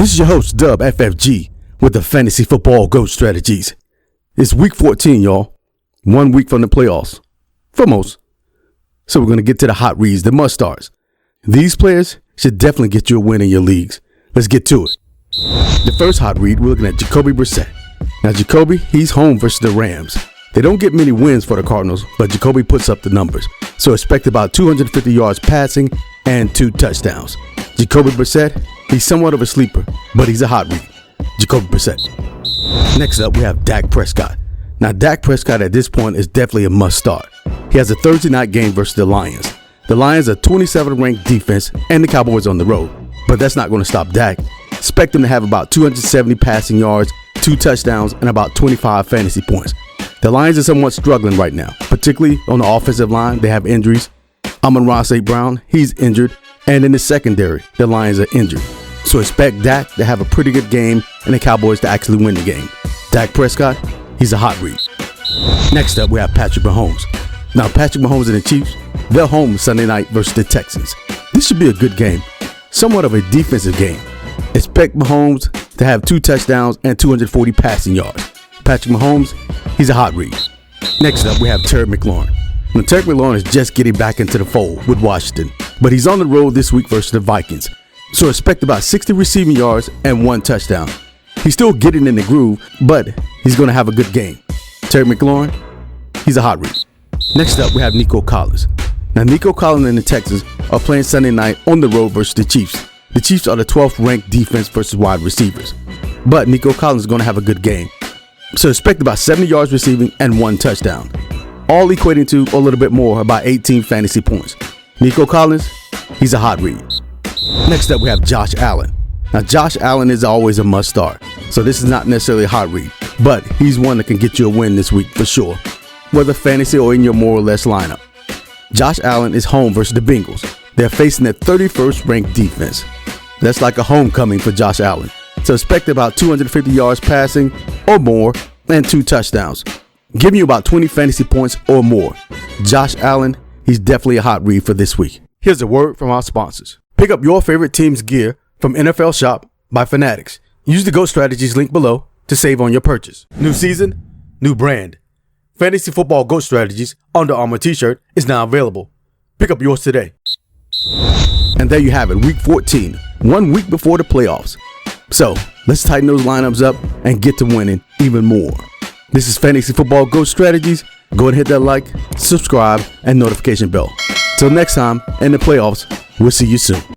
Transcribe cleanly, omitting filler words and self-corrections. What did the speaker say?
This is your host, Dub FFG, with the Fantasy Football GOAT Strategies. It's week 14, y'all. 1 week from the playoffs. For most. So we're going to get to the hot reads, the must-starts. These players should definitely get you a win in your leagues. Let's get to it. The first hot read, we're looking at Jacoby Brissett. Now, Jacoby, he's home versus the Rams. They don't get many wins for the Cardinals, but Jacoby puts up the numbers. So expect about 250 yards passing and 2 touchdowns. Jacoby Brissett, he's somewhat of a sleeper, but he's a hot read. Jacoby Brissett. Next up, we have Dak Prescott. Now, Dak Prescott at this point is definitely a must-start. He has a Thursday night game versus the Lions. The Lions are 27th ranked defense and the Cowboys on the road. But that's not going to stop Dak. Expect him to have about 270 passing yards, 2 touchdowns, and about 25 fantasy points. The Lions are somewhat struggling right now, particularly on the offensive line. They have injuries. Amon-Ra St. Brown, he's injured. And in the secondary, the Lions are injured. So expect Dak to have a pretty good game and the Cowboys to actually win the game. Dak Prescott, he's a hot read. Next up, we have Patrick Mahomes. Now, Patrick Mahomes and the Chiefs, they're home Sunday night versus the Texans. This should be a good game, somewhat of a defensive game. Expect Mahomes to have 2 touchdowns and 240 passing yards. Patrick Mahomes, he's a hot read. Next up, we have Terry McLaurin. Now, Terry McLaurin is just getting back into the fold with Washington, but he's on the road this week versus the Vikings. So expect about 60 receiving yards and 1 touchdown. He's still getting in the groove, but he's going to have a good game. Terry McLaurin, he's a hot read. Next up, we have Nico Collins. Now, Nico Collins and the Texans are playing Sunday night on the road versus the Chiefs. The Chiefs are the 12th ranked defense versus wide receivers. But Nico Collins is going to have a good game. So expect about 70 yards receiving and 1 touchdown. All equating to a little bit more, about 18 fantasy points. Nico Collins, he's a hot read. Next up, we have Josh Allen. Now, Josh Allen is always a must-start. So this is not necessarily a hot read, but he's one that can get you a win this week for sure, whether fantasy or in your more or less lineup. Josh Allen is home versus the Bengals. They're facing their 31st ranked defense. That's like a homecoming for Josh Allen. So expect about 250 yards passing or more and 2 touchdowns, giving you about 20 fantasy points or more. Josh Allen, he's definitely a hot read for this week. Here's a word from our sponsors. Pick up your favorite team's gear from NFL Shop by Fanatics. Use the GOAT Strategies link below to save on your purchase. New season, new brand. Fantasy Football GOAT Strategies Under Armour t-shirt is now available. Pick up yours today. And there you have it, week 14, 1 week before the playoffs. So let's tighten those lineups up and get to winning even more. This is Fantasy Football GOAT Strategies. Go and hit that like, subscribe, and notification bell. Till next time, in the playoffs, we'll see you soon.